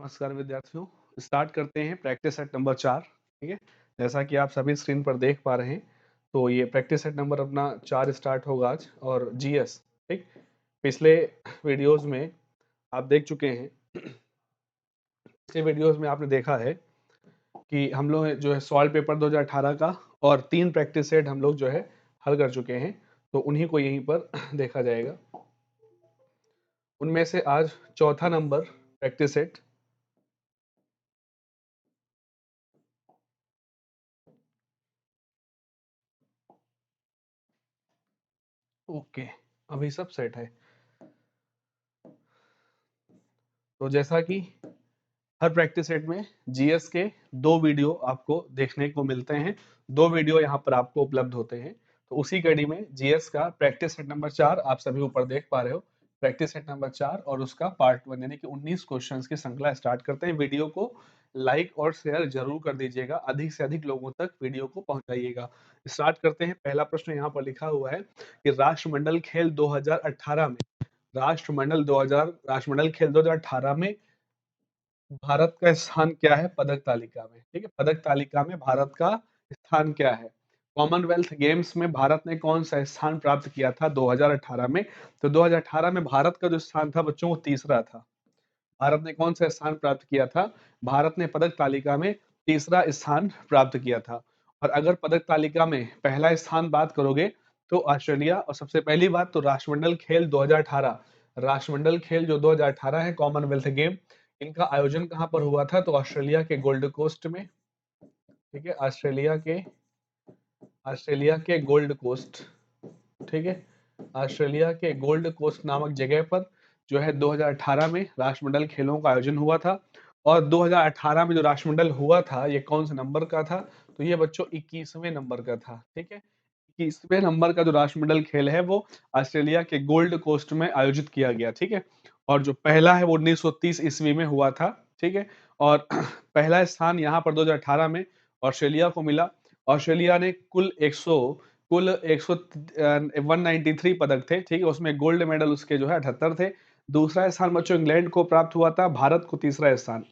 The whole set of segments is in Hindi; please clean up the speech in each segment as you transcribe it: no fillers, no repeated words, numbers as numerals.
नमस्कार विद्यार्थियों। स्टार्ट करते हैं प्रैक्टिस सेट नंबर 4। ठीक है, जैसा कि आप सभी स्क्रीन पर देख पा रहे हैं तो ये प्रैक्टिस सेट नंबर अपना 4 स्टार्ट होगा आज। और जीएस, ठीक, पिछले वीडियोस में आप देख चुके हैं। पिछले वीडियोस में आपने देखा है कि हम लोग जो है सॉइल पेपर 2018 का और 3 प्रैक्टिस सेट हम लोग जो है हल कर चुके हैं, तो उन्हीं को यहीं पर देखा जाएगा। उनमें से आज चौथा नंबर प्रैक्टिस सेट ओके, अभी सब सेट है। तो जैसा कि हर प्रैक्टिस सेट में जीएस के 2 वीडियो आपको देखने को मिलते हैं, 2 वीडियो यहाँ पर आपको उपलब्ध होते हैं। तो उसी कड़ी में जीएस का प्रैक्टिस सेट नंबर 4 आप सभी ऊपर देख पा रहे हो। प्रैक्टिस सेट नंबर 4 और उसका पार्ट 1 यानी कि 19 क्वेश्चंस की श्रृंखला स्टार्ट करते हैं। वीडियो को लाइक और शेयर जरूर कर दीजिएगा, अधिक से अधिक लोगों तक वीडियो को पहुंचाइएगा। स्टार्ट करते हैं। पहला प्रश्न यहाँ पर लिखा हुआ है कि राष्ट्रमंडल खेल 2018 में राष्ट्रमंडल खेल 2018 में भारत का स्थान क्या है पदक तालिका में। ठीक है, पदक तालिका में भारत का स्थान क्या है। कॉमनवेल्थ गेम्स में भारत ने कौन सा स्थान प्राप्त किया था 2018 में। तो 2018 में भारत का जो स्थान था बच्चों वो तीसरा था। भारत ने कौन सा स्थान प्राप्त किया था? भारत ने पदक तालिका में तीसरा स्थान प्राप्त किया था। और अगर पदक तालिका में पहला स्थान बात करोगे तो ऑस्ट्रेलिया। और सबसे पहली बात तो राष्ट्रमंडल खेल 2018, राष्ट्रमंडल खेल जो 2018 है कॉमनवेल्थ गेम, इनका आयोजन कहाँ पर हुआ था? तो ऑस्ट्रेलिया के गोल्ड कोस्ट में। ठीक है, ऑस्ट्रेलिया के गोल्ड कोस्ट, ठीक है, ऑस्ट्रेलिया के गोल्ड कोस्ट नामक जगह पर जो है 2018 में राष्ट्रमंडल खेलों का आयोजन हुआ था। और 2018 में जो राष्ट्रमंडल हुआ था ये कौन से नंबर का था? तो ये बच्चों 21वें नंबर का था। ठीक है, 21वें नंबर का जो राष्ट्रमंडल खेल है वो ऑस्ट्रेलिया के गोल्ड कोस्ट में आयोजित किया गया। ठीक है, और जो पहला है वो 1930 ईस्वी में हुआ था। ठीक है, और पहला स्थान यहाँ पर 2018 में ऑस्ट्रेलिया को मिला। ऑस्ट्रेलिया ने कुल 193 पदक थे। ठीक है, उसमें गोल्ड मेडल उसके जो है 78 थे। दूसरा स्थान बच्चों इंग्लैंड को प्राप्त हुआ था, भारत को तीसरा स्थान।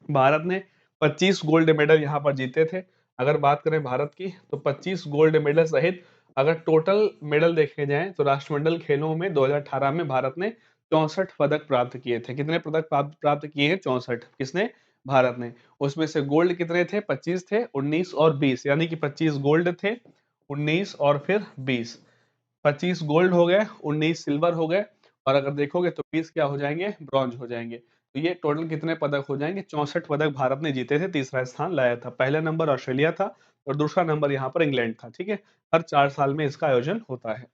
भारत ने 25 गोल्ड मेडल यहाँ पर जीते थे। अगर बात करें भारत की तो 25 गोल्ड मेडल सहित अगर टोटल मेडल देखे जाएं तो राष्ट्रमंडल खेलों में 2018 में भारत ने 64 पदक प्राप्त किए थे। कितने पदक प्राप्त किए हैं? 64। किसने? भारत ने। उसमें से गोल्ड कितने थे? 25 थे, 19 और 20, यानी कि 25 गोल्ड थे, 19 और फिर 20। 25 गोल्ड हो गए, 19 सिल्वर हो गए, और अगर देखोगे तो 20 क्या हो जाएंगे? ब्रॉन्ज हो जाएंगे। तो ये टोटल कितने पदक हो जाएंगे? 64 पदक भारत ने जीते थे, तीसरा स्थान लाया था। पहला नंबर ऑस्ट्रेलिया था और दूसरा नंबर यहाँ पर इंग्लैंड था। ठीक है, हर 4 साल में इसका आयोजन होता है।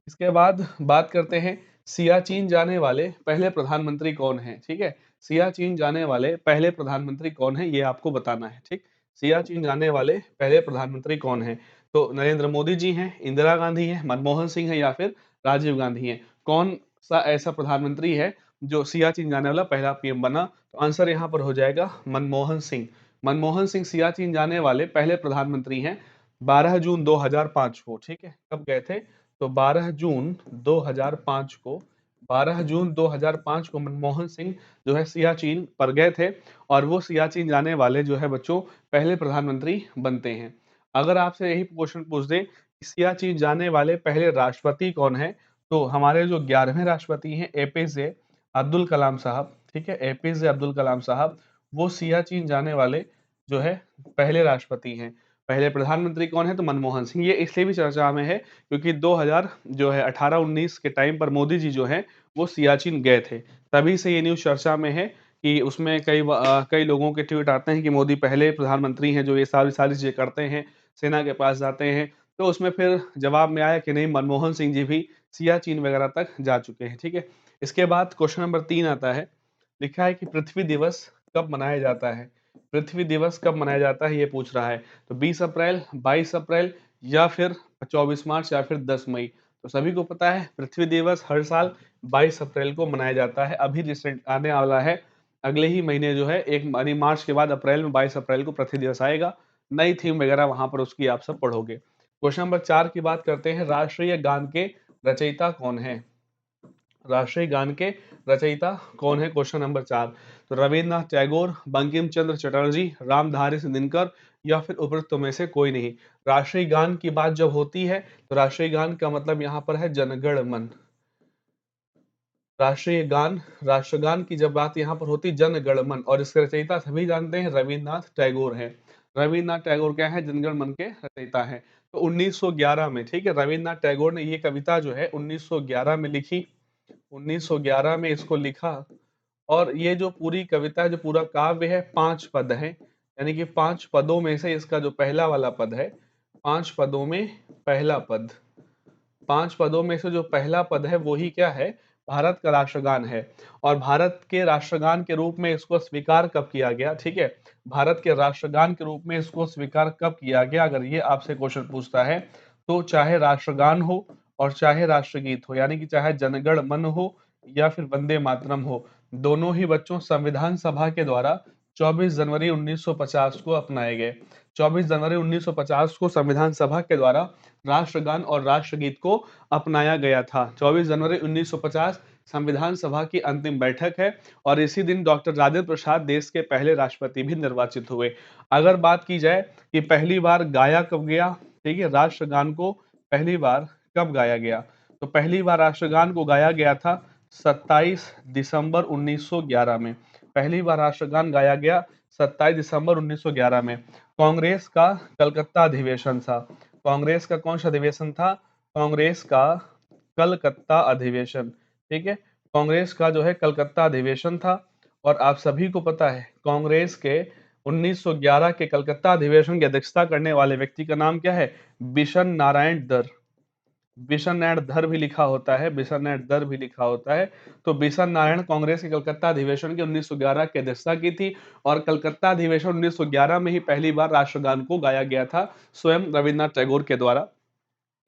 इसके बाद बात करते हैं सियाचिन जाने वाले पहले प्रधानमंत्री कौन है। ठीक है, सियाचिन जाने वाले पहले प्रधानमंत्री कौन है ये आपको बताना है। ठीक, सियाचिन जाने वाले पहले प्रधानमंत्री कौन है? तो नरेंद्र मोदी जी हैं, इंदिरा गांधी हैं, मनमोहन सिंह है या फिर राजीव गांधी हैं। कौन सा ऐसा प्रधानमंत्री है जो सियाचिन जाने वाला पहला पीएम बना? तो आंसर यहाँ पर हो जाएगा मनमोहन सिंह। मनमोहन सिंह सियाचिन जाने वाले पहले प्रधानमंत्री हैं 12 जून 2005 को। ठीक है, कब गए थे? तो 12 जून 2005 को, 12 जून 2005 को मनमोहन सिंह जो है सियाचिन पर गए थे। और वो सियाचिन जाने वाले जो है बच्चों पहले प्रधानमंत्री बनते हैं। अगर आपसे यही क्वेश्चन पूछ दे कि सियाचिन जाने वाले पहले राष्ट्रपति कौन है, तो हमारे जो 11वें राष्ट्रपति हैं एपीजे अब्दुल कलाम साहब। ठीक है, एपीजे अब्दुल कलाम साहब वो सियाचिन जाने वाले जो है पहले राष्ट्रपति हैं। पहले प्रधानमंत्री कौन है? तो मनमोहन सिंह। ये इसलिए भी चर्चा में है क्योंकि 2000 जो है 18-19 के टाइम पर मोदी जी जो है वो सियाचिन गए थे, तभी से ये न्यूज़ चर्चा में है कि उसमें कई लोगों के ट्वीट आते हैं कि मोदी पहले प्रधानमंत्री हैं जो ये सारी सारी चीज़ें करते हैं, सेना के पास जाते हैं। तो उसमें फिर जवाब में आया कि नहीं, मनमोहन सिंह जी भी सियाचिन वगैरह तक जा चुके हैं। ठीक है, इसके बाद क्वेश्चन नंबर 3 आता है। लिखा है कि पृथ्वी दिवस कब मनाया जाता है? पृथ्वी दिवस कब मनाया जाता है ये पूछ रहा है। तो 20 अप्रैल, 22 अप्रैल या फिर 24 मार्च या फिर 10 मई। तो सभी को पता है पृथ्वी दिवस हर साल 22 अप्रैल को मनाया जाता है। अभी रिसेंट आने वाला है अगले ही महीने जो है एक यानी मार्च के बाद अप्रैल में 22 अप्रैल को पृथ्वी दिवस आएगा। नई थीम वगैरह वहां पर उसकी आप सब पढ़ोगे। क्वेश्चन नंबर 4 की बात करते हैं। राष्ट्रीय गान के रचयिता कौन है? राष्ट्रीय गान के रचयिता कौन है? Question number 4। तो रविन्द्रनाथ टैगोर, बंकिम चंद्र चटर्जी, रामधारी सिंह दिनकर या फिर उपरोक्त में से कोई नहीं। राष्ट्रीय गान की बात जब होती है तो राष्ट्रीय गान का मतलब यहाँ पर है जनगण मन। राष्ट्रीय गान, राष्ट्रगान की जब बात यहाँ पर होती जन गण मन, और इसके रचयिता सभी जानते हैं रविन्द्रनाथ टैगोर हैं। रविन्द्रनाथ टैगोर क्या है? जनगण मन के रचयिता हैं। तो 1911 में, ठीक है, रविन्द्रनाथ टैगोर ने ये कविता जो है 1911 में लिखी। 1911 में इसको लिखा, और ये जो पूरी कविता है, जो पूरा काव्य है, 5 पद हैं, यानी कि 5 पदों में से इसका जो पहला वाला पद है, 5 पदों में पहला पद, 5 पदों में से जो पहला पद है वो ही क्या है? भारत का राष्ट्रगान है। और भारत के राष्ट्रगान के रूप में इसको स्वीकार कब किया गया? ठीक है, भारत के राष्ट्रगान के रूप में इसको स्वीकार कब किया गया? अगर ये आपसे क्वेश्चन पूछता है तो चाहे राष्ट्रगान हो और चाहे राष्ट्रगीत हो, यानी कि चाहे जनगण मन हो या फिर वंदे मातरम हो, दोनों ही बच्चों संविधान सभा के द्वारा 24 जनवरी 1950 को अपनाए गए। 24 जनवरी 1950 को संविधान सभा के द्वारा राष्ट्रगान और राष्ट्रगीत को अपनाया गया था। 24 जनवरी 1950 संविधान सभा की अंतिम बैठक है, और इसी दिन डॉक्टर राजेंद्र प्रसाद देश के पहले राष्ट्रपति भी निर्वाचित हुए। अगर बात की जाए कि पहली बार गाया कब गया, ठीक है, राष्ट्रगान को पहली बार कब गाया गया, तो पहली बार राष्ट्रगान को गाया गया था 27 दिसंबर 1911 में। पहली बार राष्ट्रगान गाया गया 27 दिसंबर 1911 में। कांग्रेस का कलकत्ता अधिवेशन था। कांग्रेस का कौन सा अधिवेशन था? कांग्रेस का कलकत्ता अधिवेशन, ठीक है, कांग्रेस का जो है कलकत्ता अधिवेशन था। और आप सभी को पता है कांग्रेस के 1911 के कलकत्ता अधिवेशन की अध्यक्षता करने वाले व्यक्ति का नाम क्या है? बिशन नारायण दर। बिशन नारायण धर भी लिखा होता है, बिशन नारायण दर भी लिखा होता है। तो बिशन नारायण कांग्रेस के कलकत्ता अधिवेशन की 1911 की अध्यक्षता की थी, और कलकत्ता अधिवेशन 1911 में ही पहली बार राष्ट्रगान को गाया गया था स्वयं रविन्द्रनाथ टैगोर के द्वारा।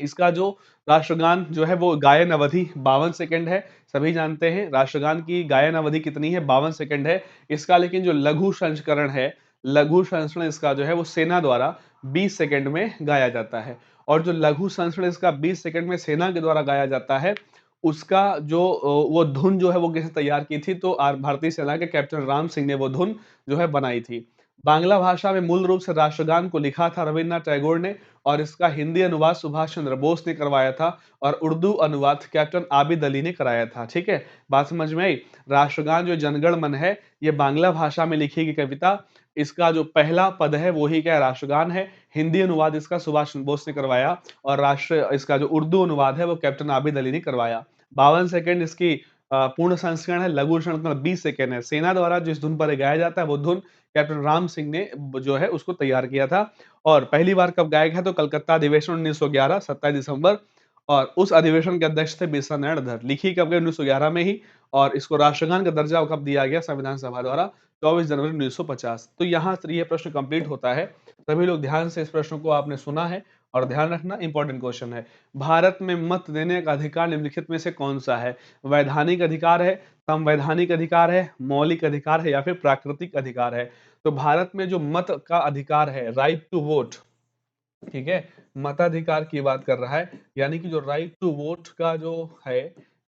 इसका जो राष्ट्रगान जो है वो गायन अवधि 52 सेकंड है। सभी जानते हैं राष्ट्रगान की गायन अवधि कितनी है? 52 सेकंड है। इसका लेकिन जो लघु संस्करण है, लघु संस्करण इसका जो है वो सेना द्वारा 20 सेकंड में गाया जाता है। और जो लघु संस्करण इसका 20 सेकंड में सेना के द्वारा गाया जाता है, उसका जो वो धुन जो है वो किसने तैयार की थी? तो भारतीय सेना के कैप्टन राम सिंह ने वो धुन जो है बनाई थी। बांग्ला भाषा में मूल रूप से राष्ट्रगान को लिखा था रविन्द्रनाथ टैगोर ने, और इसका हिंदी अनुवाद सुभाष चंद्र बोस ने करवाया था, और उर्दू अनुवाद कैप्टन आबिद अली ने कराया था। ठीक है, बात समझ में आई? राष्ट्रगान जो जनगण मन है, ये बांग्ला भाषा में लिखी गई कविता, इसका जो पहला पद है वो ही क्या है? राष्ट्रगान है। हिंदी अनुवाद इसका सुभाष चंद्र बोस ने करवाया, और इसका जो उर्दू अनुवाद है वो कैप्टन आबिद अली ने करवाया। 52 सेकंड इसकी पूर्ण संस्करण है। लघु संस्करण 20 सेकंड है। सेना द्वारा जिस धुन पर गाया जाता है वो धुन कैप्टन राम सिंह ने जो है उसको तैयार किया था। और पहली बार कब गाया गया? तो कलकत्ता अधिवेशन 1911 27 दिसंबर, और उस अधिवेशन के अध्यक्ष थे बिशन नारायण धर। लिखी कब गई? 1911 में ही, और इसको राष्ट्रगान का दर्जा कब दिया गया? संविधान सभा द्वारा 24 जनवरी 1950। तो यहाँ से ये प्रश्न कंप्लीट होता है। सभी लोग ध्यान से इस प्रश्न को आपने सुना है, और ध्यान रखना इंपॉर्टेंट क्वेश्चन है। भारत में मत देने का अधिकार निम्नलिखित में से कौन सा है? वैधानिक अधिकार है, संवैधानिक अधिकार है, मौलिक अधिकार है, या फिर प्राकृतिक अधिकार है? तो भारत में जो मत का अधिकार है, राइट टू वोट, ठीक है, मताधिकार की बात कर रहा है, यानी कि जो राइट टू वोट का जो है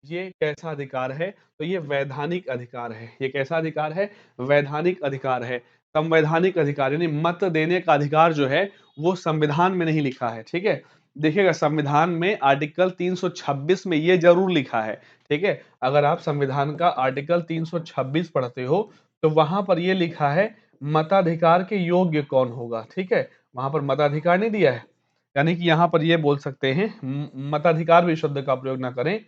ये कैसा अधिकार है? तो ये वैधानिक अधिकार है। ये कैसा अधिकार है? वैधानिक अधिकार है। संवैधानिक अधिकार यानी मत देने का अधिकार जो है वो संविधान में नहीं लिखा है। ठीक है, देखिएगा संविधान में आर्टिकल 326 में ये जरूर लिखा है। ठीक है, अगर आप संविधान का आर्टिकल 326 पढ़ते हो तो वहां पर ये लिखा है मताधिकार के योग्य कौन होगा। ठीक है, वहां पर मताधिकार नहीं दिया है, यानी कि यहाँ पर ये बोल सकते हैं मताधिकार भी शब्द का प्रयोग ना करें,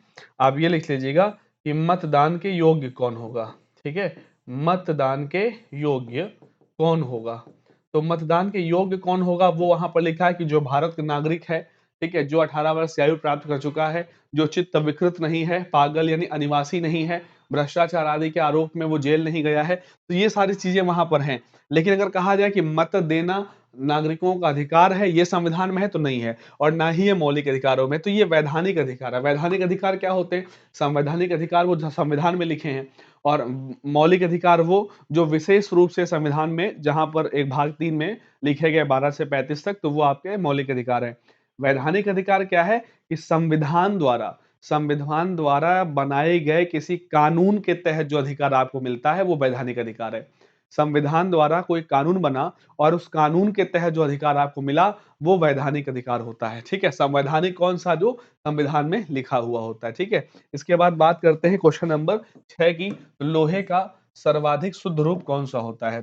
आप ये लिख लीजिएगा कि मतदान के योग्य कौन होगा। ठीक है, मतदान के योग्य कौन होगा? तो मतदान के योग्य कौन होगा वो वहां पर लिखा है कि जो भारत का नागरिक है, ठीक है, जो 18 वर्ष की आयु प्राप्त कर चुका है, जो चित्त विकृत नहीं है, पागल यानी अनिवासी नहीं है, भ्रष्टाचार आदि के आरोप में वो जेल नहीं गया है, तो ये सारी चीजें वहां पर हैं। लेकिन अगर कहा जाए कि मत देना नागरिकों का अधिकार है, ये संविधान में है तो नहीं है, और ना ही ये मौलिक अधिकारों में, तो ये वैधानिक अधिकार है। वैधानिक अधिकार क्या होते हैं? संवैधानिक अधिकार वो संविधान में लिखे हैं, और मौलिक अधिकार वो जो विशेष रूप से संविधान में जहां पर एक भाग 3 में लिखे गए 12 से 35 तक, तो वो आपके मौलिक अधिकार है। वैधानिक अधिकार क्या है? कि संविधान द्वारा संविधान द्वारा बनाए गए किसी कानून के तहत जो अधिकार आपको मिलता है वो वैधानिक अधिकार है। संविधान द्वारा कोई कानून बना और उस कानून के तहत जो अधिकार आपको मिला वो वैधानिक अधिकार होता है, ठीक है? संवैधानिक कौन-सा जो संविधान में लिखा हुआ होता है, ठीक है? इसके बाद बात करते हैं क्वेश्चन नंबर 6 की, लोहे का सर्वाधिक शुद्ध रूप कौन-सा होता है?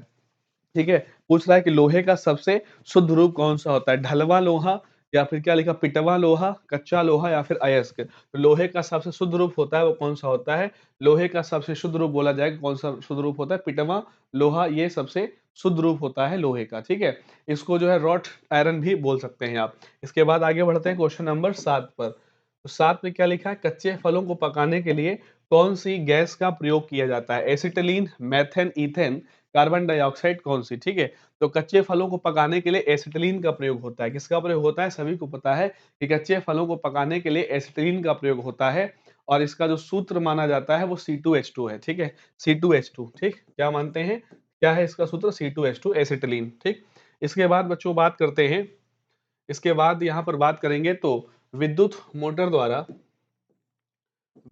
ठीक है? पूछ रहा है कि लोहे का सबसे शुद्ध रूप कौन-सा होता है? ढलवां लोहा या फिर क्या लिखा पिटवा लोहा, कच्चा लोहा या फिर अयस्क? तो लोहे का सबसे शुद्ध रूप होता है वो कौन-सा होता है? लोहे का सबसे शुद्ध रूप बोला जाएगा कौन-सा शुद्ध रूप होता है? पिटवा लोहा, ये सबसे शुद्ध रूप होता है लोहे का, ठीक है? इसको जो है रॉट आयरन भी बोल सकते हैं आप। इसके बाद आगे बढ़ते हैं क्वेश्चन नंबर 7 पर। तो 7 में क्या लिखा है? कच्चे फलों को पकाने के लिए कौन-सी गैस का प्रयोग किया जाता है? Acetylene, methane, ethane, carbon dioxide कौन-सी? ठीक है? तो कच्चे फलों को पकाने के लिए एसिटिलीन का प्रयोग होता है। किसका प्रयोग होता है? सभी को पता है कि कच्चे फलों को पकाने के लिए एसिटिलीन का प्रयोग होता है और इसका जो सूत्र माना जाता है वो C2H2 है, ठीक है? C2H2, ठीक? क्या मानते हैं? क्या है इसका सूत्र? C2H2 एसिटिलीन, ठीक? इसके बाद बच्चों बात करते हैं, इसके बाद यहाँ पर बात करेंगे तो विद्युत मोटर द्वारा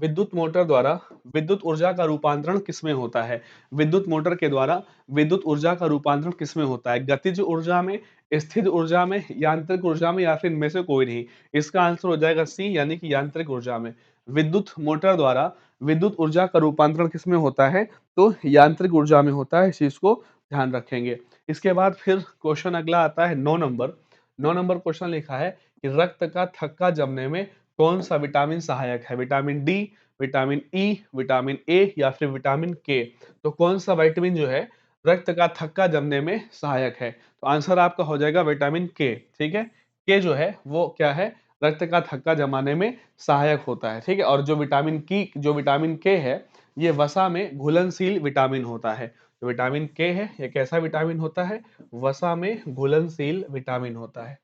विद्युत मोटर द्वारा विद्युत ऊर्जा का रूपांतरण किसमें होता है? विद्युत मोटर के द्वारा विद्युत ऊर्जा का रूपांतरण किसमें होता है? गतिज ऊर्जा में, स्थिर ऊर्जा में, यांत्रिक ऊर्जा में या फिर इनमें से कोई नहीं? इसका आंसर हो जाएगा सी, यानी कि यांत्रिक ऊर्जा में। विद्युत मोटर द्वारा विद्युत ऊर्जा का रूपांतरण किसमें होता है? तो यांत्रिक ऊर्जा में होता है, इस चीज को ध्यान रखेंगे। इसके बाद फिर क्वेश्चन अगला आता है 9 नंबर। 9 नंबर क्वेश्चन लिखा है कि रक्त का थक्का जमने में कौन सा विटामिन सहायक है? Vitamin D, vitamin E, vitamin A या फिर विटामिन के? तो कौन सा विटामिन जो है रक्त का थक्का जमने में सहायक है? तो आंसर आपका हो जाएगा विटामिन के, ठीक है? के जो है वो क्या है? रक्त का थक्का जमाने में सहायक होता है, ठीक है? और जो विटामिन के है ये वसा में घुलनशील विटामिन होता है। जो विटामिन के है ये कैसा विटामिन होता है? वसा में घुलनशील विटामिन होता है,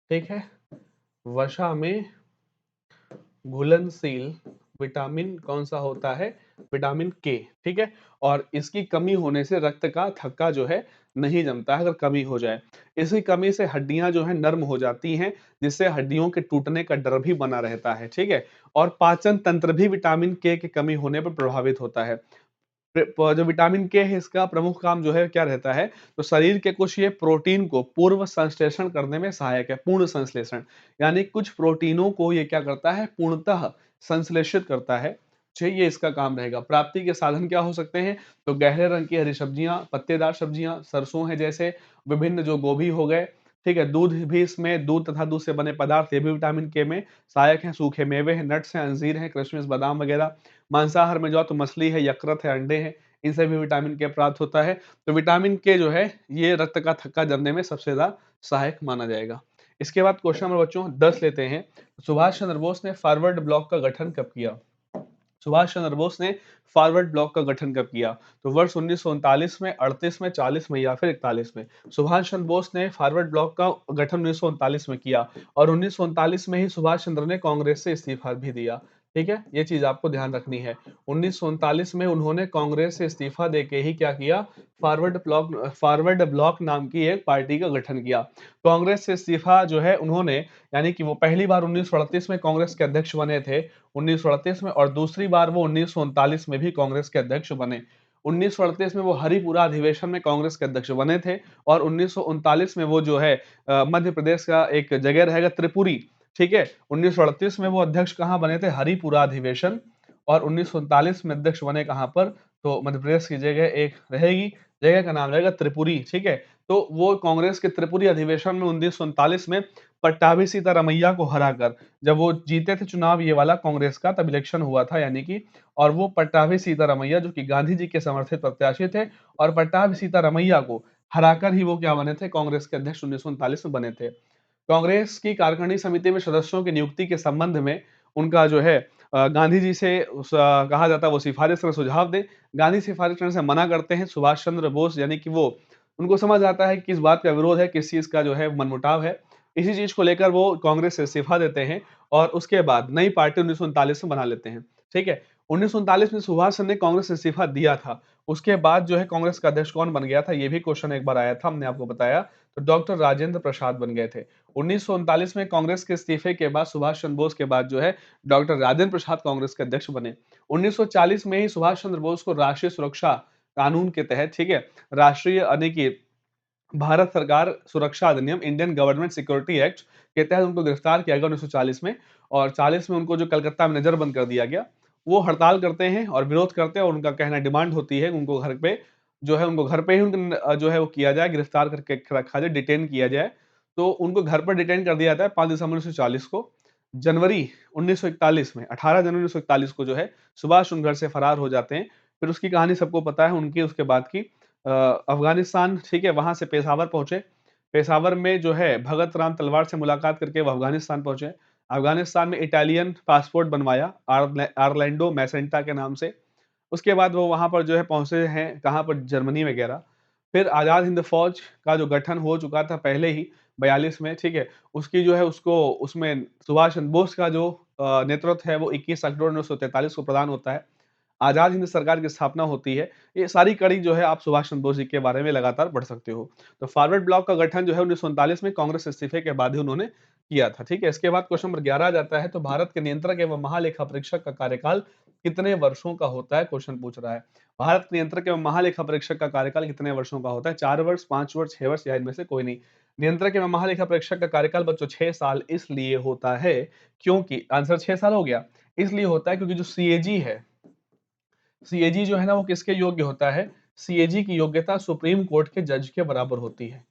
ठीक है? वसा में घुलनशील विटामिन कौन-सा होता है? विटामिन के, ठीक है? और इसकी कमी होने से रक्त का थक्का जो है नहीं जमता है, अगर कमी हो जाए। इसी कमी से हड्डियाँ जो हैं नर्म हो जाती हैं, जिससे हड्डियों के टूटने का डर भी बना रहता है, ठीक है? और पाचन तंत्र भी विटामिन के की कमी होने पर प्रभावित होता है। जो विटामिन के है इसका प्रमुख काम जो है क्या रहता है? तो शरीर के कुछ ये प्रोटीन को पूर्व संश्लेषण करने में सहायक है, पूर्ण संश्लेषण। यानी कुछ प्रोटीनों को ये क्या करता है? पूर्णतः संश्लेषित करता है। ये इसका काम रहेगा। प्राप्ति के साधन क्या हो सकते हैं? तो गहरे रंग की हरी सब्जियाँ, पत्तेदार सब्जियाँ, सरसों है जैसे, विभिन्न जो गोभी हो गए, ठीक है? दूध भी इसमें, दूध तथा दूध से बने पदार्थ ये भी विटामिन के में सहायक हैं। सूखे मेवे हैं, नट्स हैं, अंजीर हैं, किशमिश, बादाम वगैरह। मांसाहार में जाओ तो मछली है, यकृत है, अंडे हैं, इनसे भी विटामिन के प्राप्त होता है। तो विटामिन के जो है ये रक्त का थक्का जमने में सबसे ज़्यादा सहायक माना जाएगा। इसके बाद क्वेश्चन नंबर बच्चों 10 लेते हैं। सुभाष चंद्र बोस ने फॉरवर्ड ब्लॉक का गठन कब किया? सुभाष चंद्र बोस ने फॉरवर्ड ब्लॉक का गठन कब किया? तो वर्ष 1939 में, 38 में, 40 में या फिर 41 में? सुभाष चंद्र बोस ने फॉरवर्ड ब्लॉक का गठन 1939 में किया और 1939 में ही सुभाष चंद्र ने कांग्रेस से इस्तीफा भी दिया। ठीक है, ये चीज आपको ध्यान रखनी है। 1939 में उन्होंने कांग्रेस से इस्तीफा देके ही क्या किया? फॉरवर्ड ब्लॉक नाम की एक पार्टी का गठन किया। कांग्रेस से इस्तीफा जो है उन्होंने, यानी कि वो पहली बार 1938 में कांग्रेस के अध्यक्ष बने थे, 1938 में, और दूसरी बार वो 1939 में भी कांग्रेस के अध्यक्ष बने। 1938 में वो हरिपुरा अधिवेशन में कांग्रेस के अध्यक्ष बने थे और 1939 में वो जो है मध्य प्रदेश का एक जगह रहेगा त्रिपुरी, ठीक है? 1938 में वो अध्यक्ष कहाँ बने थे? हरिपुरा अधिवेशन। और 1939 में अध्यक्ष बने कहाँ पर? तो मध्य प्रदेश की जगह एक रहेगी, जगह का नाम रहेगा त्रिपुरी, ठीक है? तो वो कांग्रेस के त्रिपुरी अधिवेशन में 1939 में पट्टाभी सीतारमैया को हराकर, जब वो जीते थे चुनाव ये वाला कांग्रेस का, तब इलेक्शन हुआ था यानी कि, और वो पट्टाभी सीतारमैया जो कि गांधी जी के समर्थित प्रत्याशी थे, और पट्टाभी सीतारमैया को हराकर ही वो क्या बने थे? कांग्रेस के अध्यक्ष 1939 में बने थे। कांग्रेस की कार्यकारिणी समिति में सदस्यों की नियुक्ति के संबंध में उनका जो है गांधी जी से कहा जाता है वो सिफारिश का सुझाव दें। गांधी सिफारिश करने से मना करते हैं सुभाष चंद्र बोस, यानी कि वो, उनको समझ आता है कि किस बात का विरोध है, किस चीज़ का जो है मनमुटाव है। इसी चीज़ को लेकर वो कांग्रेस से इस्तीफा देते हैं और उसके बाद नई पार्टी 1939 में बना लेते हैं। ठीक है? 1939 में सुभाष चंद्र ने कांग्रेस से इस्तीफा दिया था। उसके बाद जो है कांग्रेस का अध्यक्ष कौन बन गया था? ये भी क्वेश्चन एक बार आया था, हमने आपको बताया। तो डॉक्टर राजेंद्र प्रसाद बन गए थे। 1939 में कांग्रेस के इस्तीफे के बाद सुभाष चंद्र बोस के बाद जो है डॉक्टर राजेंद्र प्रसाद कांग्रेस के अध्यक्ष बने। 1940 में ही सुभाष चंद्र बोस को राष्ट्रीय सुरक्षा कानून के तहत, ठीक है, राष्ट्रीय यानी कि भारत सरकार सुरक्षा अधिनियम, इंडियन गवर्नमेंट सिक्योरिटी एक्ट के तहत उनको गिरफ्तार किया गया 1940 में, और 40 में उनको जो कलकत्ता में नजरबंद कर दिया गया। वो हड़ताल करते हैं और विरोध करते हैं, और उनका कहना डिमांड होती है उनको घर पे जो है उनको घर पे ही जो है वो किया जाए, गिरफ्तार करके रखा जाए, डिटेन किया जाए। तो उनको घर पर डिटेन कर दिया जाता है 5 दिसंबर 1940 को। जनवरी 1941 में 18 जनवरी 1941 को जो है सुभाष उन घर से फरार हो जाते हैं। फिर उसकी कहानी सबको पता है उनकी, उसके बाद की अफ़गानिस्तान, ठीक है, वहाँ से पेशावर पहुँचे। पेशावर में जो है भगत राम तलवार से मुलाकात करके वो अफ़गानिस्तान पहुँचे। अफ़गानिस्तान में इटालियन पासपोर्ट बनवाया ऑरलैंडो मैसेंटा के नाम से। उसके बाद वो वहाँ पर जो है पहुँचे हैं, कहाँ पर, जर्मनी वगैरह। फिर आज़ाद हिंद फ़ौज का जो गठन हो चुका था पहले ही 42 में, ठीक है, उसकी जो है उसको उसमें सुभाष चंद्र बोस का जो नेतृत्व है वो 21 अक्टूबर 1943 को प्रदान होता है। आज़ाद हिंद सरकार की स्थापना होती है। ये सारी कड़ी जो है आप सुभाष चंद्र बोस जी के बारे में लगातार पढ़ सकते हो। तो फॉरवर्ड ब्लॉक का गठन जो है 1939 में कांग्रेस इस्तीफे के बाद ही उन्होंने किया था, ठीक है। इसके बाद क्वेश्चन नंबर 11 आ जाता है, तो भारत के नियंत्रक एवं महालेखा परीक्षक का कार्यकाल कितने वर्षों का होता है? क्वेश्चन पूछ रहा है। भारत के नियंत्रक एवं महालेखा परीक्षक का कार्यकाल कितने वर्षों का होता है? 4 वर्ष, 5 वर्ष, 6 वर्ष या इनमें से कोई नहीं। नियंत्रक एवं महालेखा परीक्षक का कार्यकाल बच्चों 6 साल इसलिए होता है क्योंकि आंसर 6 साल हो गया। इसलिए होता है क्योंकि जो सीएजी है, सीएजी जो है ना वो किसके योग्य होता है? सीएजी की योग्यता सुप्रीम कोर्ट के जज के बराबर होती है।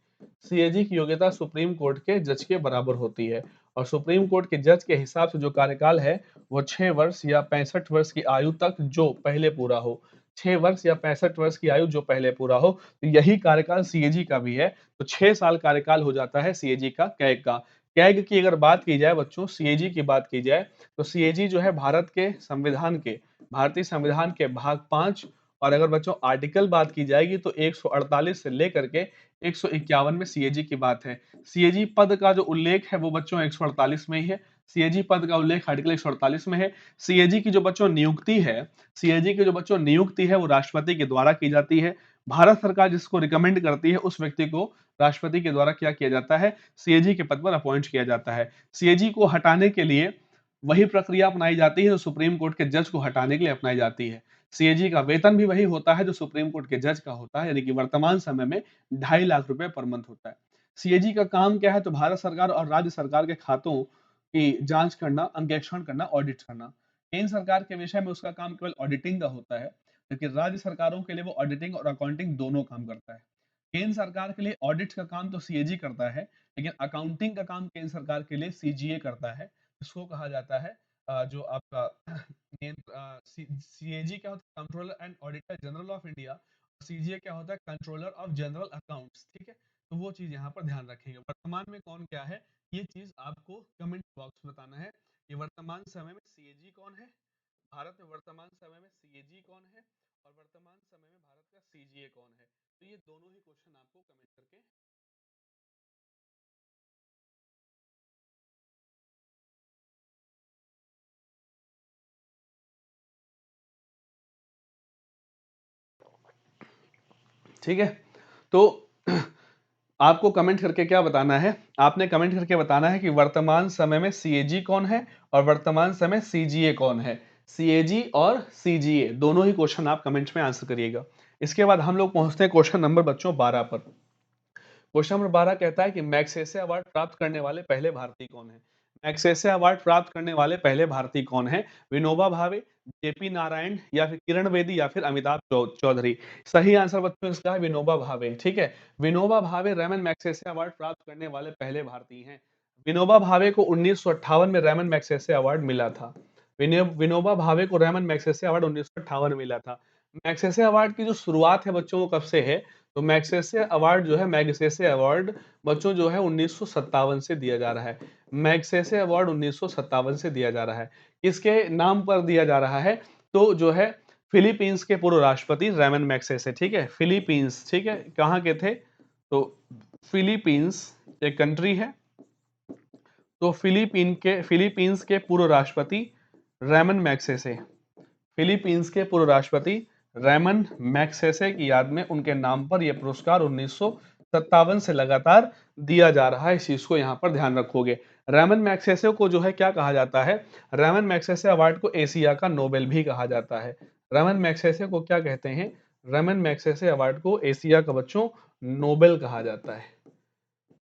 सीएजी की योग्यता सुप्रीम कोर्ट के जज के बराबर होती है, और सुप्रीम कोर्ट के जज के हिसाब से जो कार्यकाल है वो 6 वर्ष या 65 वर्ष की आयु तक जो पहले पूरा हो। 6 वर्ष या 65 वर्ष की आयु जो पहले पूरा हो, तो यही कार्यकाल सीएजी का भी है। तो 6 साल कार्यकाल हो जाता है सीएजी का, कैग का। कैग की अगर बात की जाए बच्चों, सीएजी की बात की जाए, तो सीएजी जो है भारतीय संविधान के भाग 5, और अगर बच्चों आर्टिकल बात की जाएगी तो 148 से लेकर के 151 में सीएजी की बात है। सीएजी पद का जो उल्लेख है वो बच्चों 148 में ही है। सीएजी पद का उल्लेख आर्टिकल 148 में है। सीएजी की जो बच्चों नियुक्ति है, सीएजी की जो बच्चों नियुक्ति है वो राष्ट्रपति के द्वारा की जाती है। भारत सरकार जिसको रिकमेंड करती है उस व्यक्ति को राष्ट्रपति के द्वारा क्या किया जाता है? सीएजी के पद पर अपॉइंट किया जाता है। सीएजी को हटाने के लिए वही प्रक्रिया अपनाई जाती है जो सुप्रीम कोर्ट के जज को हटाने के लिए अपनाई जाती है। सीएजी का वेतन भी वही होता है जो सुप्रीम कोर्ट के जज का होता है, यानी कि वर्तमान समय में 2.5 लाख रुपए पर मंथ होता है। सीएजी का काम क्या है? तो भारत सरकार और राज्य सरकार के खातों की जांच करना, अंकेक्षण करना, ऑडिट करना। केंद्र सरकार के विषय में उसका काम केवल ऑडिटिंग का होता है, लेकिन राज्य सरकारों के लिए वो ऑडिटिंग और अकाउंटिंग दोनों काम करता है। केंद्र सरकार के लिए ऑडिट का काम तो सीएजी करता है, लेकिन अकाउंटिंग का काम केंद्र सरकार के लिए सीजीए करता है। इसको कहा जाता है जो आपका सीएजी क्या होता है? Controller and auditor general of India. CGA क्या होता है? कंट्रोलर ऑफ जनरल अकाउंट्स, ठीक है। तो वो चीज यहाँ पर ध्यान रखेंगे। वर्तमान में कौन क्या है ये चीज आपको कमेंट बॉक्स में बताना है। ये वर्तमान समय में सीएजी कौन है, भारत में वर्तमान समय में सीएजी कौन है, और वर्तमान समय में भारत का सीजीए कौन है। तो ये दोनों ही क्वेश्चन आपको कमेंट करके ठीक है। तो आपको कमेंट करके क्या बताना है? आपने कमेंट करके बताना है कि वर्तमान समय में सीएजी कौन है और वर्तमान समय सीजीए कौन है। सीएजी और सीजीए दोनों ही क्वेश्चन आप कमेंट्स में आंसर करिएगा। इसके बाद हम लोग पहुंचते हैं क्वेश्चन नंबर बच्चों 12 पर। क्वेश्चन नंबर 12 कहता है कि मैग्सेसे अवार्ड प्राप्त करने वाले पहले भारतीय कौन है? मैग्सेसे अवार्ड प्राप्त करने वाले पहले भारतीय कौन है? विनोबा भावे, जेपी नारायण, या फिर किरण बेदी, या फिर अमिताभ चौधरी। सही आंसर बच्चों इसका है विनोबा भावे, ठीक है। Vinoba Bhave Ramon Magsaysay award प्राप्त करने वाले पहले भारतीय हैं। विनोबा भावे को 1958 में रेमन मैग्सेसे अवार्ड मिला था। विनोबा भावे को रेमन मैग्सेसे अवार्ड 1958 में मिला था। मैग्सेसे अवार्ड की जो शुरुआत है बच्चों वो कब से है? तो मैग्सेसे अवार्ड जो है, मैग्सेसे अवार्ड बच्चों जो है 1957 से दिया जा रहा है। मैग्सेसे अवार्ड 1957 से दिया जा रहा है। किसके नाम पर दिया जा रहा है? तो जो है फिलीपींस के पूर्व राष्ट्रपति रेमन मैग्सेसे, ठीक है। फिलीपींस, ठीक है, कहाँ के थे? तो फिलीपींस एक कंट्री है। तो फिलीपींस के पूर्व राष्ट्रपति रेमन मैग्सेसे, फिलीपींस के पूर्व राष्ट्रपति रेमन मैग्सेसे की याद में उनके नाम पर यह पुरस्कार 1957 57 से लगातार दिया जा रहा है, इस चीज को यहाँ पर ध्यान रखोगे। रेमन मैग्सेसे को जो है क्या कहा जाता है, रेमन मैग्सेसे अवार्ड को एशिया का नोबेल भी कहा जाता है। रेमन मैग्सेसे को क्या कहते हैं, रेमन मैग्सेसे अवार्ड को एशिया का बच्चों नोबेल कहा जाता है।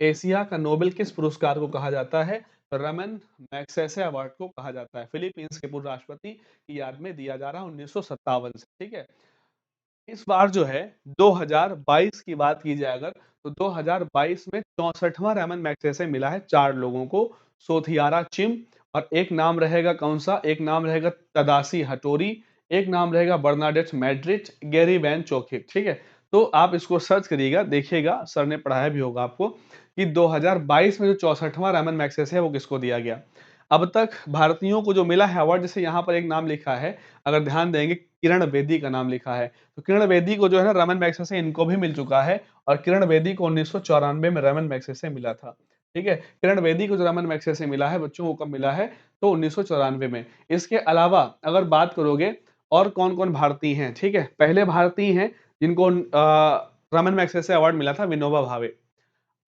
एशिया का नोबेल किस पुरस्कार को कहा जाता है, तो रेमन मैग्सेसे अवार्ड को कहा जाता है। फिलीपींस के पूर्व राष्ट्रपति की याद में दिया जा रहा है 1957 से, ठीक है। इस बार जो है 2022 की बात की जाए अगर, तो 2022 में 64वां रेमन मैग्सेसे मिला है 4 लोगों को, सोथियारा चिम, और एक नाम रहेगा कौन सा, एक नाम रहेगा तदाशी हटोरी, एक नाम रहेगा बर्नाडेट मैड्रिच, गैरी वैन चोकिक, ठीक है। तो आप इसको सर्च करिएगा, देखिएगा, सर ने पढ़ाया भी होगा आपको कि 2022 में जो 64वां रेमन मैग्सेसे है वो किसको दिया गया। अब तक भारतीयों को जो मिला है अवार्ड, जैसे यहाँ पर एक नाम लिखा है, अगर ध्यान देंगे किरण बेदी का नाम लिखा है, तो किरण बेदी को जो है ना रमन मैग्सेसे इनको भी मिल चुका है, और किरण बेदी को 1994 में रमन मैग्सेसे मिला था, ठीक है। किरण बेदी को जो रमन मैग्सेसे मिला है बच्चों, वो कब मिला है, तो 1994 में। इसके अलावा अगर बात करोगे और कौन कौन भारतीय हैं, ठीक है, पहले भारतीय हैं जिनको रमन मैग्सेसे अवार्ड मिला था, विनोबा भावे।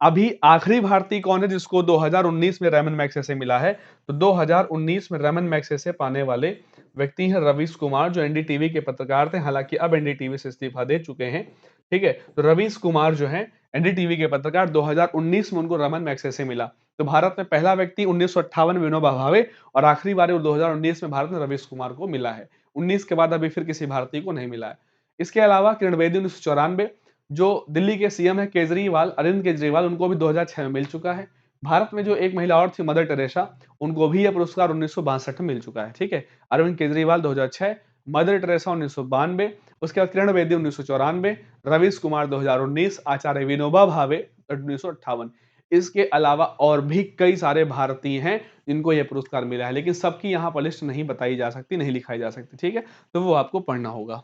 अभी आखिरी भारतीय कौन है जिसको 2019 में रेमन मैग्सेसे मिला है, तो 2019 में रेमन मैग्सेसे पाने वाले व्यक्ति हैं रवीश कुमार, जो एनडीटीवी के पत्रकार थे, हालांकि अब एनडीटीवी से इस्तीफा दे चुके हैं, ठीक है। तो रवीश कुमार जो है एनडीटीवी के पत्रकार, 2019 में उनको रमन मैग्सेसे मिला। तो भारत में पहला व्यक्ति 1958 में विनोबा भावे, और आखिरी बार 2019 में भारत में रवीश कुमार को मिला है। 19 के बाद अभी फिर किसी भारतीय को नहीं मिला है। इसके अलावा किरण बेदी 1994, जो दिल्ली के सीएम है केजरीवाल, अरविंद केजरीवाल, उनको भी 2006 में मिल चुका है। भारत में जो एक महिला और थी मदर टेरेसा, उनको भी यह पुरस्कार 1962 में मिल चुका है, ठीक है। अरविंद केजरीवाल 2006, मदर टेरेसा 1992, उसके बाद किरण बेदी 1994, रवीश कुमार 2019, आचार्य विनोबा भावे 1958। इसके अलावा और भी कई सारे भारतीय हैं जिनको यह पुरस्कार मिला है, लेकिन सबकी यहाँ पर लिस्ट नहीं बताई जा सकती, नहीं लिखाई जा सकती, ठीक है। तो वो आपको पढ़ना होगा।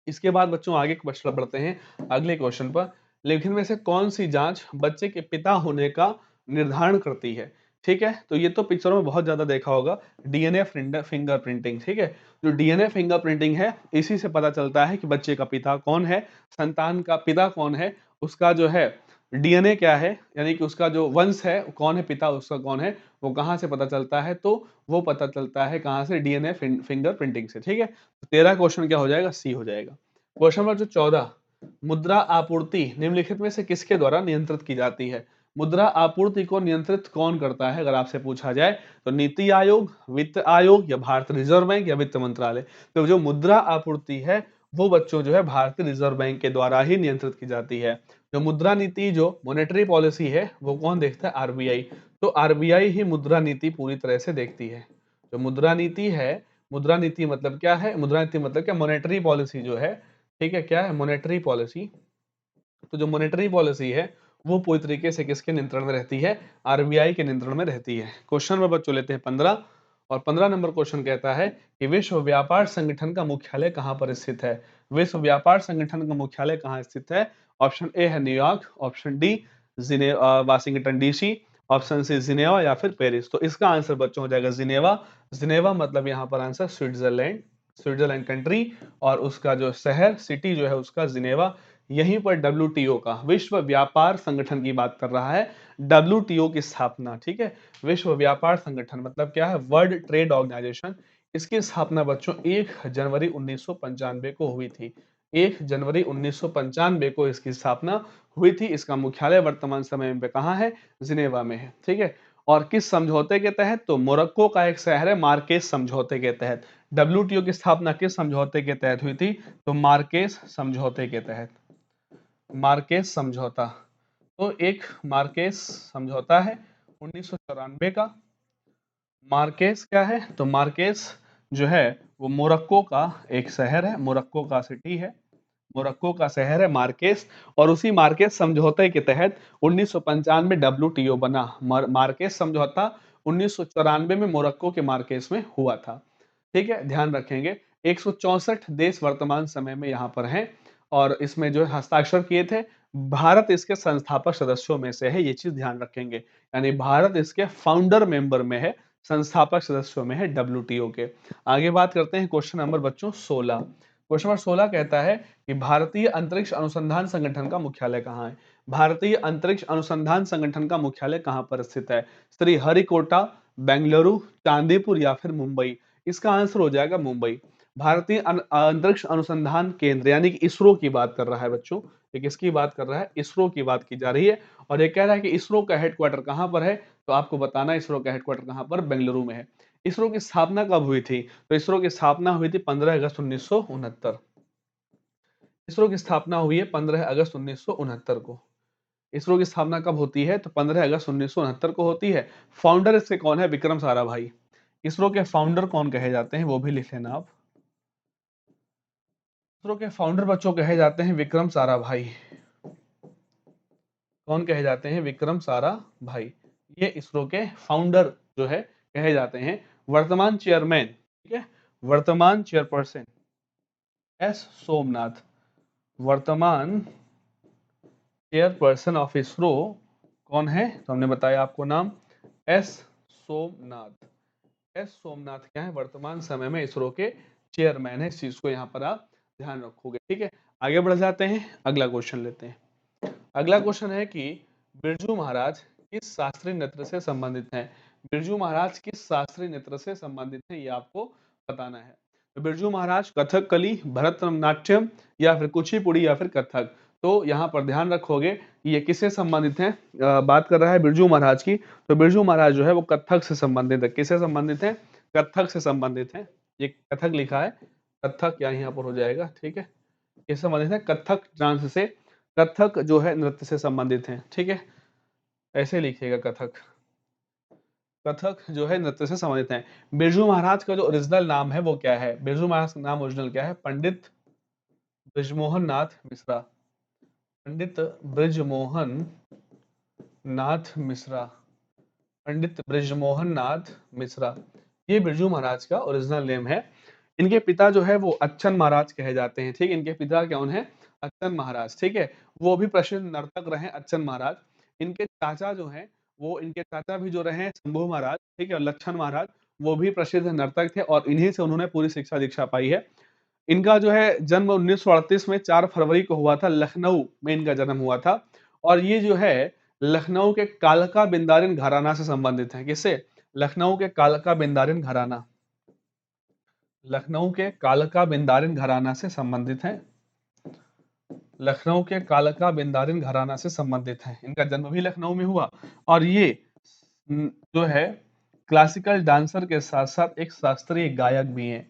इसके बाद बच्चों आगे क्वेश्चन बढ़ते हैं अगले क्वेश्चन पर। लेखन में से कौन सी जांच बच्चे के पिता होने का निर्धारण करती है, ठीक है। तो ये तो पिक्चरों में बहुत ज्यादा देखा होगा, डीएनए फिंगरप्रिंटिंग, ठीक है। जो डीएनए फिंगरप्रिंटिंग है, इसी से पता चलता है कि बच्चे का पिता कौन है, संतान का पिता कौन है, उसका जो है डीएनए क्या है, यानी कि उसका जो वंश है कौन है, पिता उसका कौन है, वो कहाँ से पता चलता है, तो वो पता चलता है कहाँ से, डीएनए फिंगरप्रिंटिंग से, ठीक है। 13 क्वेश्चन क्या हो जाएगा, सी हो जाएगा। क्वेश्चन नंबर जो 14, मुद्रा आपूर्ति निम्नलिखित में से किसके द्वारा नियंत्रित की जाती है। मुद्रा आपूर्ति को नियंत्रित कौन करता है, अगर आपसे पूछा जाए तो नीति आयोग, वित्त आयोग, या भारतीय रिजर्व बैंक, या वित्त मंत्रालय। तो जो मुद्रा आपूर्ति है वो बच्चों जो है भारतीय रिजर्व बैंक के द्वारा ही नियंत्रित की जाती है। जो मुद्रा नीति, जो मॉनेटरी पॉलिसी है, वो कौन देखता है, आरबीआई। तो आरबीआई ही मुद्रा नीति पूरी तरह से देखती है। जो मुद्रा नीति है, मुद्रा नीति मतलब क्या है, मुद्रा नीति मतलब क्या, मॉनेटरी पॉलिसी जो है, ठीक है, क्या है, मॉनेटरी पॉलिसी। तो जो मॉनेटरी पॉलिसी है वो पूरी तरीके से किसके नियंत्रण में रहती है, आरबीआई के नियंत्रण में रहती है। क्वेश्चन नंबर बच्चों लेते हैं 15, और 15 नंबर क्वेश्चन कहता है कि विश्व व्यापार संगठन का मुख्यालय कहाँ पर स्थित है। विश्व व्यापार संगठन का मुख्यालय कहाँ स्थित है। ऑप्शन ए है New York, option D Washington DC, option C Geneva, या फिर पेरिस। तो इसका आंसर बच्चों हो जाएगा जिनेवा। जिनेवा मतलब यहाँ पर आंसर स्विट्जरलैंड, स्विट्जरलैंड कंट्री, और उसका जो शहर, सिटी जो है उसका जिनेवा। यहीं पर डब्ल्यूटीओ का, विश्व व्यापार संगठन की बात कर रहा है, डब्ल्यूटीओ की स्थापना, ठीक है। विश्व व्यापार संगठन मतलब क्या है, वर्ल्ड ट्रेड ऑर्गेनाइजेशन। इसकी स्थापना बच्चों 1 जनवरी 1995 को हुई थी। 1 जनवरी 1995 को इसकी स्थापना हुई थी। इसका मुख्यालय वर्तमान समय में कहाँ है, जिनेवा में है, ठीक है। और किस समझौते के तहत, तो मोरक्को का एक शहर है, मार्केस समझौते के तहत। डब्ल्यूटीओ की स्थापना किस समझौते के तहत हुई थी, तो मार्केस समझौते के तहत। मार्केस समझौता, तो एक मार्केस समझौता है 1994 का। मार्केस क्या है, तो मार्केस जो है वो मोरक्को का एक शहर है, मोरक्को का सिटी है, मोरक्को का शहर है मार्केस। और उसी मार्केस समझौते के तहत 1995 डब्ल्यूटीओ बना। मार्केस समझौता 1994 में मोरक्को के मार्केस में हुआ था, ठीक है, ध्यान रखेंगे। 164 देश वर्तमान समय में यहाँ पर हैं, और इसमें जो हस्ताक्षर किए थे, भारत इसके संस्थापक सदस्यों में से है, ये चीज ध्यान रखेंगे। यानी भारत इसके फाउंडर मेंबर में है, संस्थापक सदस्यों में है डब्ल्यूटीओ के। आगे बात करते हैं क्वेश्चन नंबर बच्चों 16। क्वेश्चन नंबर 16 कहता है कि भारतीय अंतरिक्ष अनुसंधान संगठन का मुख्यालय कहाँ है? भारतीय अंतरिक्ष अनुसंधान संगठन का मुख्यालय कहाँ पर स्थित है? श्रीहरिकोटा, बेंगलुरु, चांदीपुर या फिर मुंबई? इसका आंसर हो जाएगा मुंबई। भारतीय अंतरिक्ष अनुसंधान केंद्र यानी कि इसरो की बात कर रहा है बच्चों। ये किसकी बात कर रहा है? इसरो की बात की जा रही है। और ये कह रहा है कि इसरो का हेडक्वार्टर कहाँ पर है? तो आपको बताना है इसरो का हेडक्वार्टर कहाँ पर? बेंगलुरु में है। इसरो की स्थापना कब हुई थी? तो इसरो की स्थापना हुई थी 15 अगस्त 1969। इसरो की स्थापना हुई है 15 अगस्त 1969 को। इसरो की स्थापना कब होती है? तो 15 अगस्त 1969 को होती है। फाउंडर इसके कौन है? विक्रम साराभाई। इसरो के फाउंडर कौन कहे जाते हैं वो भी लिख लेना आप। इसरो के फाउंडर बच्चों कहे जाते हैं विक्रम साराभाई। कौन कहे जाते हैं? विक्रम साराभाई। ये इसरो के फाउंडर जो है कहे जाते हैं। वर्तमान चेयरमैन, ठीक है, वर्तमान चेयरपर्सन एस सोमनाथ। वर्तमान चेयरपर्सन ऑफ इसरो कौन है? तो हमने बताया आपको नाम एस सोमनाथ। एस सोमनाथ क्या है? वर्तमान समय में इसरो के चेयरमैन है। इस चीज को यहाँ पर आप ध्यान रखोगे, ठीक है। आगे बढ़ जाते हैं, अगला क्वेश्चन लेते हैं। अगला क्वेश्चन है कि बिरजू महाराज किस शास्त्रीय नृत्य से संबंधित हैं? बिरजू महाराज किस शास्त्रीय नृत्य से संबंधित हैं, ये आपको बताना है। तो बिरजू महाराज कथकली, भरतनाट्यम या फिर कुचिपुड़ी या फिर कथक? तो यहाँ पर ध्यान रखोगे ये किससे संबंधित है? बात कर रहा है बिरजू महाराज की। तो बिरजू महाराज जो है वो कथक से संबंधित है। किससे संबंधित है? कथक से संबंधित है। ये कथक लिखा है, कथक यहाँ पर हो जाएगा, ठीक है। किससे संबंधित है? कथक डांस से, कथक जो है नृत्य से संबंधित है, ठीक है। ऐसे लिखिएगा कथक। कथक जो है नृत्य से संबंधित है। बिरजू महाराज का जो ओरिजिनल नाम है वो क्या है? बिरजू महाराज का नाम ओरिजिनल क्या है? पंडित ब्रिजमोहन नाथ मिश्रा। पंडित ब्रिजमोहन नाथ मिश्रा। पंडित ब्रिजमोहन नाथ मिश्रा, ये बिरजू महाराज का ओरिजिनल नेम है। इनके पिता जो है वो अच्छन महाराज कहे जाते हैं, ठीक है। इनके पिता कौन है? अच्छन महाराज, ठीक है। वो भी प्रसिद्ध नर्तक रहे अच्छन महाराज। इनके चाचा जो हैं वो, इनके चाचा भी जो रहे शंभू महाराज, ठीक है, और लक्षण महाराज, वो भी प्रसिद्ध नर्तक थे और इन्हीं से उन्होंने पूरी शिक्षा दीक्षा पाई है। इनका जो है जन्म 1938 में 4 फरवरी को हुआ था, लखनऊ में इनका जन्म हुआ था। और ये जो है लखनऊ के कालका बिंदारिन घराना से संबंधित है। किससे? लखनऊ के कालका बिंदारिन घराना। लखनऊ के कालका बिंदारिन घराना से संबंधित है। लखनऊ के कालका बिंदारिन घराना से संबंधित है। इनका जन्म भी लखनऊ में हुआ और ये जो है क्लासिकल डांसर के साथ साथ एक शास्त्रीय गायक भी हैं।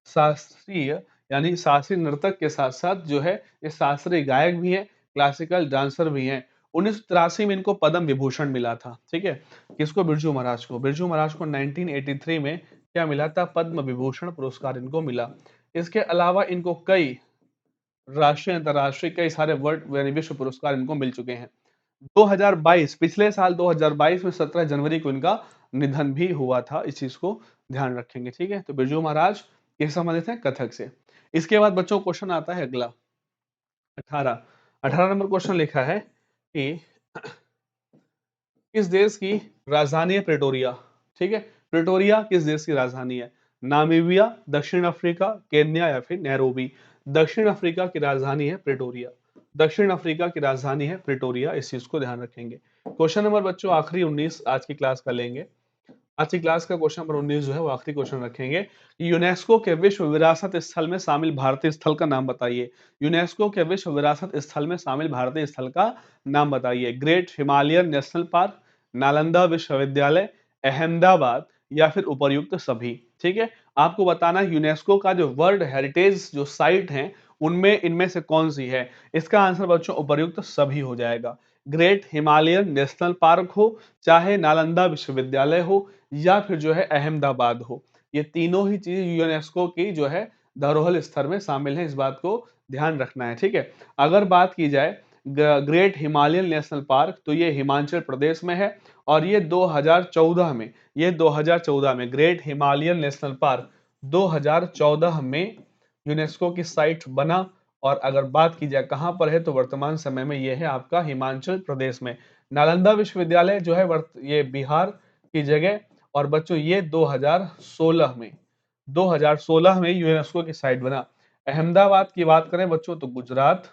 शास्त्रीय यानी शास्त्रीय नर्तक के साथ साथ जो है ये शास्त्रीय गायक भी हैं, क्लासिकल डांसर भी हैं। 1983 में इनको पद्म विभूषण मिला था, ठीक है। किसको? बिरजू महाराज को। बिरजू महाराज को 1983 में क्या मिला था? पद्म विभूषण पुरस्कार इनको मिला। इसके अलावा इनको कई राष्ट्रीय अंतरराष्ट्रीय कई सारे वर्ल्ड यानी विश्व पुरस्कार इनको मिल चुके हैं। 2022 पिछले साल 2022 में 17 जनवरी को इनका निधन भी हुआ था। इस चीज को ध्यान रखेंगे, ठीक है। तो बिरजू महाराज किससे संबंधित है? कथक से। इसके बाद बच्चों क्वेश्चन आता है अगला 18 नंबर क्वेश्चन लिखा है कि किस देश की राजधानी है प्रेटोरिया? ठीक है, प्रेटोरिया किस देश की राजधानी है? नामीबिया, दक्षिण अफ्रीका, केन्या या फिर नैरोबी? दक्षिण अफ्रीका की राजधानी है प्रेटोरिया। दक्षिण अफ्रीका की राजधानी है प्रेटोरिया। इस चीज को ध्यान रखेंगे। क्वेश्चन नंबर बच्चों आखिरी 19 आज की क्लास का लेंगे। आज की क्लास का क्वेश्चन नंबर 19 जो है वो आखिरी क्वेश्चन रखेंगे। यूनेस्को के विश्व विरासत स्थल में शामिल भारतीय स्थल का नाम बताइए। यूनेस्को के विश्व विरासत स्थल में शामिल भारतीय स्थल का नाम बताइए। Great Himalayan national park, Nalanda विश्वविद्यालय, अहमदाबाद या फिर उपर्युक्त सभी? ठीक है, आपको बताना है यूनेस्को का जो वर्ल्ड हेरिटेज जो साइट है उनमें इनमें से कौन सी है। इसका आंसर बच्चों उपर्युक्त सभी हो जाएगा। ग्रेट हिमालयन नेशनल पार्क हो, चाहे नालंदा विश्वविद्यालय हो या फिर जो है अहमदाबाद हो, ये तीनों ही चीज यूनेस्को की जो है धरोहर स्थल में शामिल है। इस बात को ध्यान रखना है, ठीक है। अगर बात की जाए ग्रेट हिमालयन नेशनल पार्क तो ये हिमाचल प्रदेश में है और ये 2014 में ग्रेट हिमालयन नेशनल पार्क 2014 में यूनेस्को की साइट बना। और अगर बात की जाए कहां पर है तो वर्तमान समय में ये है आपका हिमाचल प्रदेश में। नालंदा विश्वविद्यालय जो है ये बिहार की जगह। और बच्चों ये 2016 में यूनेस्को की साइट बना। अहमदाबाद की बात करें बच्चों तो गुजरात,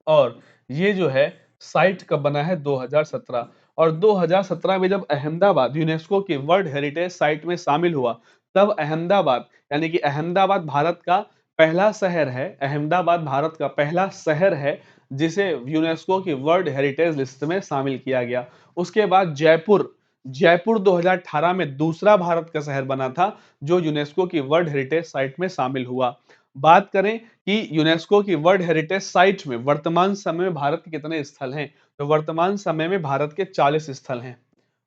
और ये जो है साइट कब बना है 2017, और 2017 में जब अहमदाबाद यूनेस्को की वर्ल्ड हेरिटेज साइट में शामिल हुआ, तब अहमदाबाद यानी कि अहमदाबाद भारत का पहला शहर है, अहमदाबाद भारत का पहला शहर है जिसे यूनेस्को की वर्ल्ड हेरिटेज लिस्ट में शामिल किया गया। उसके बाद जयपुर, जयपुर 2018 में दूसरा भारत का शहर बना था जो यूनेस्को की वर्ल्ड हेरिटेज साइट में शामिल हुआ। बात करें कि यूनेस्को की वर्ल्ड हेरिटेज साइट में वर्तमान समय में भारत के कितने स्थल हैं, तो वर्तमान समय में भारत के 40 स्थल हैं।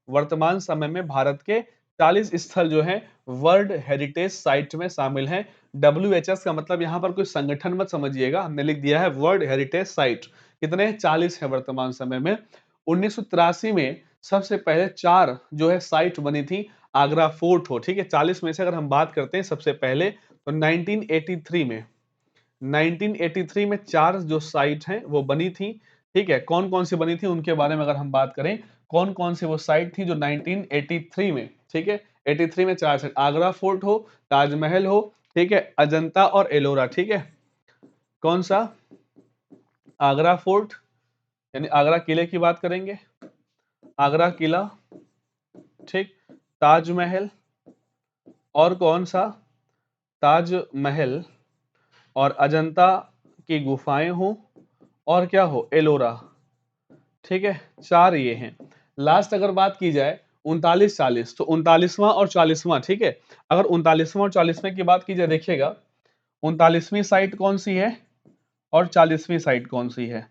वर्तमान समय में भारत के 40 स्थल जो हैं वर्ल्ड हेरिटेज साइट में शामिल हैं। WHS का मतलब यहाँ पर कोई संगठन मत समझिएगा, हमने लिख दिया है वर्ल्ड हेरिटेज साइट। कितने 40 है वर्तमान समय में। 1983 में सबसे पहले 4 जो है साइट बनी थी, आगरा फोर्ट हो, ठीक है। 40 में से अगर हम बात करते हैं सबसे पहले तो 1983 में 1983 में 4 जो साइट हैं वो बनी थी, ठीक है। कौन-कौन सी बनी थी उनके बारे में अगर हम बात करें, कौन-कौन सी वो साइट थी जो 1983 में, ठीक है। 83 में 4 साइट, आगरा फोर्ट हो, ताजमहल हो, ठीक है, अजंता और एलोरा, ठीक है। कौन सा? आगरा फोर्ट यानी आगरा किले की बात करेंगे, आगरा किला, ठीक, ताजमहल, और कौन सा? ताजमहल और अजंता की गुफाएं हो, और क्या हो? एलोरा, ठीक है। 4 ये हैं। लास्ट अगर बात की जाए 39-40, तो 39वां और 40वां, ठीक है। अगर 39वां और 40वें की बात की जाए, देखिएगा 39वीं साइट कौन सी है और 40वीं साइट कौन सी है,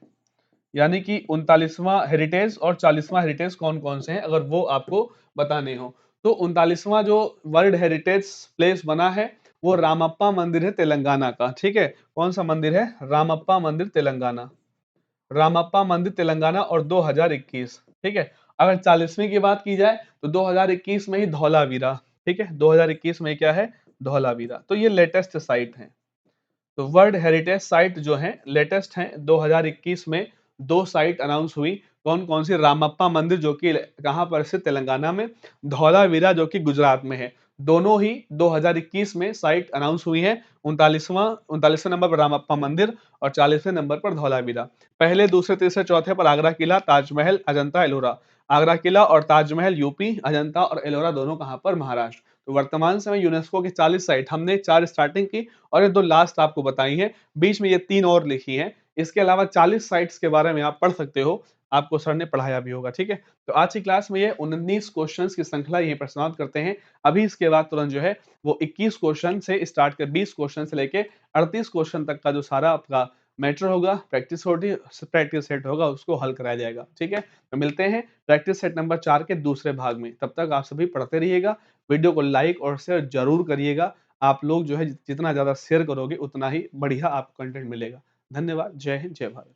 यानी कि 39वां हेरिटेज और 40वां हेरिटेज कौन-कौन से हैं, अगर वो आपको बताने हो। तो 39वां जो वर्ल्ड हेरिटेज प्लेस बना है वो रामप्पा मंदिर है तेलंगाना का, ठीक है। कौन सा मंदिर है? रामप्पा मंदिर तेलंगाना, रामप्पा मंदिर तेलंगाना, और 2021, ठीक है। अगर 40वीं की बात की जाए तो 2021 में ही धौलावीरा, ठीक है। 2021 में क्या है? धौलावीरा। तो ये लेटेस्ट साइट है। तो वर्ल्ड हेरिटेज साइट जो है लेटेस्ट है, 2021 में 2 साइट अनाउंस हुई। कौन-कौन सी? रामप्पा मंदिर जो कि कहाँ पर स्थित? तेलंगाना में, धौलावीरा जो कि गुजरात में है। दोनों ही 2021 में साइट अनाउंस हुई है। 39वें नंबर पर रामप्पा मंदिर और 40वें नंबर पर धौलावीरा। पहले, दूसरे, तीसरे, चौथे पर आगरा किला, ताजमहल, अजंता, एलोरा। आगरा किला और ताजमहल यूपी, अजंता और एलोरा दोनों कहाँ पर? महाराष्ट्र। तो वर्तमान समय यूनेस्को की 40 साइट, हमने 4 स्टार्टिंग की और ये 2 लास्ट आपको बताई हैं। बीच में ये 3 और लिखी हैं। इसके अलावा 40 साइट्स के बारे में आप पढ़ सकते हो, आपको सर ने पढ़ाया भी होगा, ठीक है। तो आज की क्लास में ये 19 क्वेश्चंस की श्रृंखला यहीं पर समाप्त करते हैं। अभी इसके बाद तुरंत जो है वो 21 क्वेश्चन से स्टार्ट कर 20 क्वेश्चन से लेके 38 क्वेश्चन तक का जो सारा आपका मैटर होगा, प्रैक्टिस सेट होगा, उसको हल कराया जाएगा, ठीक है। तो मिलते हैं प्रैक्टिस सेट नंबर 4 के दूसरे भाग में। तब तक आप सभी पढ़ते रहिएगा, वीडियो को लाइक और शेयर जरूर करिएगा। आप लोग जो है जितना ज़्यादा शेयर करोगे उतना ही बढ़िया आपको कंटेंट मिलेगा। धन्यवाद। जय हिंद, जय भारत।